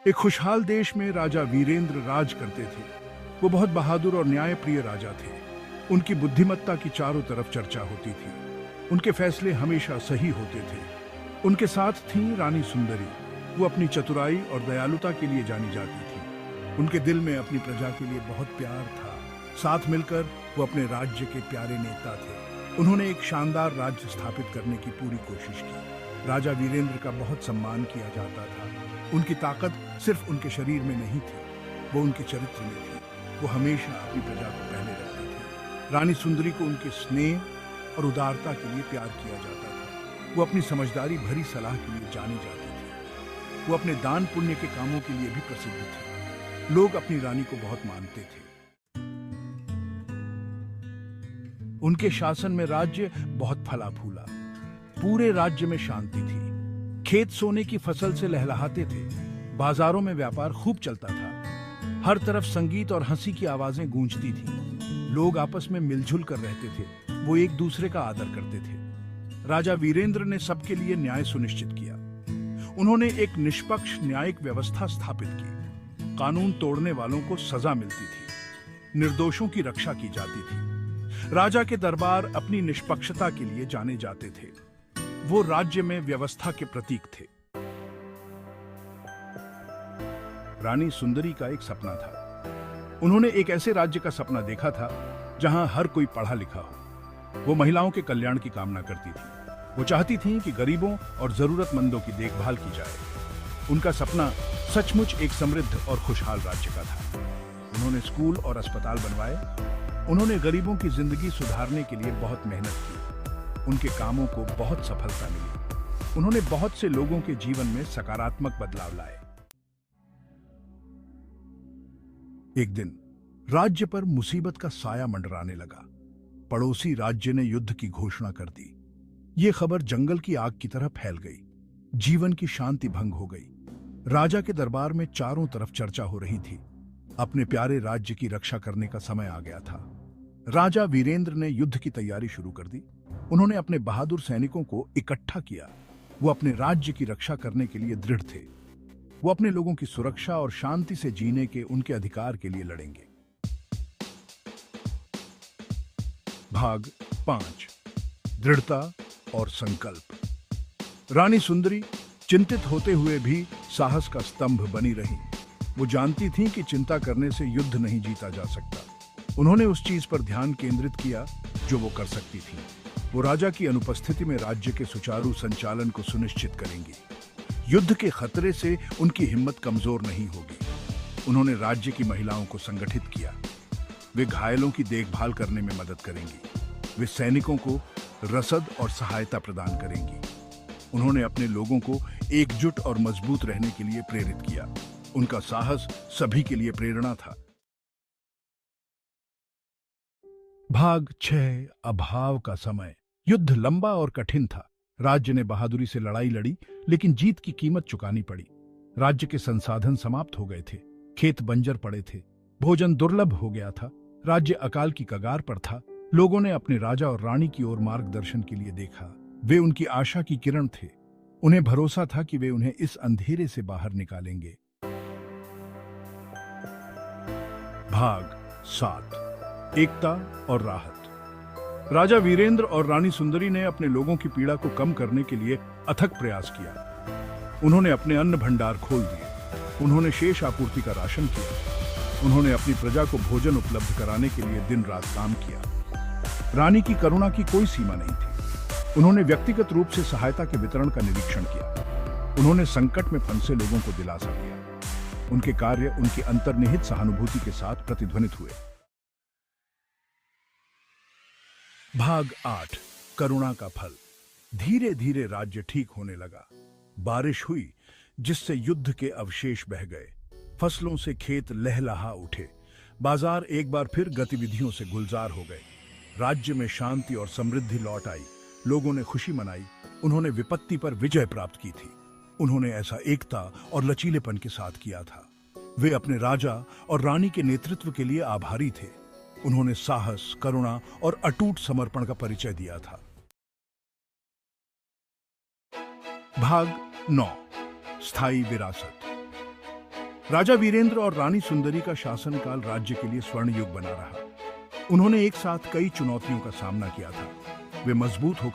एक खुशहाल देश में राजा वीरेंद्र राज करते थे। वो बहुत बहादुर और न्यायप्रिय राजा थे। उनकी बुद्धिमत्ता की चारों तरफ चर्चा होती थी। उनके फैसले हमेशा सही होते थे। उनके साथ थी रानी सुंदरी। वो अपनी चतुराई और दयालुता के लिए जानी जाती थी। उनके दिल में अपनी प्रजा के लिए बहुत प्यार था। साथ मिलकर वो अपने राज्य के प्यारे नेता थे। उन्होंने एक शानदार राज्य स्थापित करने की पूरी कोशिश की। राजा वीरेंद्र का बहुत सम्मान किया जाता था। उनकी ताकत सिर्फ उनके शरीर में नहीं थी, वो उनके चरित्र में थी। वो हमेशा अपनी प्रजा को पहले रखते थे। रानी सुंदरी को उनके स्नेह और उदारता के लिए प्यार किया जाता था। वो अपनी समझदारी भरी सलाह के लिए जानी जाती थी। वो अपने दान पुण्य के कामों के लिए भी प्रसिद्ध थे। लोग अपनी रानी को बहुत मानते थे। उनके शासन में राज्य बहुत फला फूला। पूरे राज्य में शांति थी। खेत सोने की फसल से लहलहाते थे। बाजारों में व्यापार खूब चलता था। हर तरफ संगीत और हंसी की आवाजें गूंजती थीं। लोग आपस में मिलजुल कर रहते थे। वो एक दूसरे का आदर करते थे। राजा वीरेंद्र ने सबके लिए न्याय सुनिश्चित किया। उन्होंने एक निष्पक्ष न्यायिक व्यवस्था स्थापित की। कानून तोड़ने वालों को सजा मिलती थी। निर्दोषों की रक्षा की जाती थी। राजा के दरबार अपनी निष्पक्षता के लिए जाने जाते थे। वो राज्य में व्यवस्था के प्रतीक थे। रानी सुंदरी का एक सपना था। उन्होंने एक ऐसे राज्य का सपना देखा था जहां हर कोई पढ़ा लिखा हो। वो महिलाओं के कल्याण की कामना करती थी। वो चाहती थीं कि गरीबों और जरूरतमंदों की देखभाल की जाए। उनका सपना सचमुच एक समृद्ध और खुशहाल राज्य का था। उन्होंने स्कूल और अस्पताल बनवाए। उन्होंने गरीबों की जिंदगी सुधारने के लिए बहुत मेहनत की। उनके कामों को बहुत सफलता मिली। उन्होंने बहुत से लोगों के जीवन में सकारात्मक बदलाव लाए। एक दिन राज्य पर मुसीबत का साया मंडराने लगा। पड़ोसी राज्य ने युद्ध की घोषणा कर दी। ये खबर जंगल की आग की तरह फैल गई। जीवन की शांति भंग हो गई। राजा के दरबार में चारों तरफ चर्चा हो रही थी। अपने प्यारे राज्य की रक्षा करने का समय आ गया था। राजा वीरेंद्र ने युद्ध की तैयारी शुरू कर दी। उन्होंने अपने बहादुर सैनिकों को इकट्ठा किया। वो अपने राज्य की रक्षा करने के लिए दृढ़ थे। वो अपने लोगों की सुरक्षा और शांति से जीने के उनके अधिकार के लिए लड़ेंगे। भाग 5, दृढ़ता और संकल्प। रानी सुंदरी चिंतित होते हुए भी साहस का स्तंभ बनी रही। वो जानती थीं कि चिंता करने से युद्ध नहीं जीता जा सकता। उन्होंने उस चीज पर ध्यान केंद्रित किया जो वो कर सकती थीं। वो राजा की अनुपस्थिति में राज्य के सुचारू संचालन को सुनिश्चित करेंगी। युद्ध के खतरे से उनकी हिम्मत कमजोर नहीं होगी। उन्होंने राज्य की महिलाओं को संगठित किया। वे घायलों की देखभाल करने में मदद करेंगी। वे सैनिकों को रसद और सहायता प्रदान करेंगी। उन्होंने अपने लोगों को एकजुट और मजबूत रहने के लिए प्रेरित किया। उनका साहस सभी के लिए प्रेरणा था। भाग 6, अभाव का समय। युद्ध लंबा और कठिन था। राज्य ने बहादुरी से लड़ाई लड़ी, लेकिन जीत की कीमत चुकानी पड़ी। राज्य के संसाधन समाप्त हो गए थे। खेत बंजर पड़े थे। भोजन दुर्लभ हो गया था। राज्य अकाल की कगार पर था। लोगों ने अपने राजा और रानी की ओर मार्गदर्शन के लिए देखा। वे उनकी आशा की किरण थे। उन्हें भरोसा था कि वे उन्हें इस अंधेरे से बाहर निकालेंगे। भाग 7, एकता और राहत। राजा वीरेंद्र और रानी सुंदरी ने अपने लोगों की पीड़ा को कम करने के लिए अथक प्रयास किया। उन्होंने अपने अन्न भंडार खोल दिए। उन्होंने शेष आपूर्ति का राशन किया। उन्होंने अपनी प्रजा को भोजन उपलब्ध कराने के लिए दिन रात काम किया। रानी की करुणा की कोई सीमा नहीं थी। उन्होंने व्यक्तिगत रूप से सहायता के वितरण का निरीक्षण किया। उन्होंने संकट में फंसे लोगों को दिलासा दिया। उनके कार्य उनकी अंतर्निहित सहानुभूति के साथ प्रतिध्वनित हुए। भाग 8, करुणा का फल। धीरे धीरे राज्य ठीक होने लगा। बारिश हुई जिससे युद्ध के अवशेष बह गए। फसलों से खेत लहलहा उठे। बाजार एक बार फिर गतिविधियों से गुलजार हो गए। राज्य में शांति और समृद्धि लौट आई। लोगों ने खुशी मनाई। उन्होंने विपत्ति पर विजय प्राप्त की थी। उन्होंने ऐसा एकता और लचीलेपन के साथ किया था। वे अपने राजा और रानी के नेतृत्व के लिए आभारी थे। उन्होंने साहस, करुणा और अटूट समर्पण का परिचय दिया था। भाग 9, स्थायी विरासत। राजा वीरेंद्र और रानी सुंदरी का शासनकाल राज्य के लिए स्वर्ण युग बना रहा। उन्होंने एक साथ कई चुनौतियों का सामना किया था। वे मजबूत होकर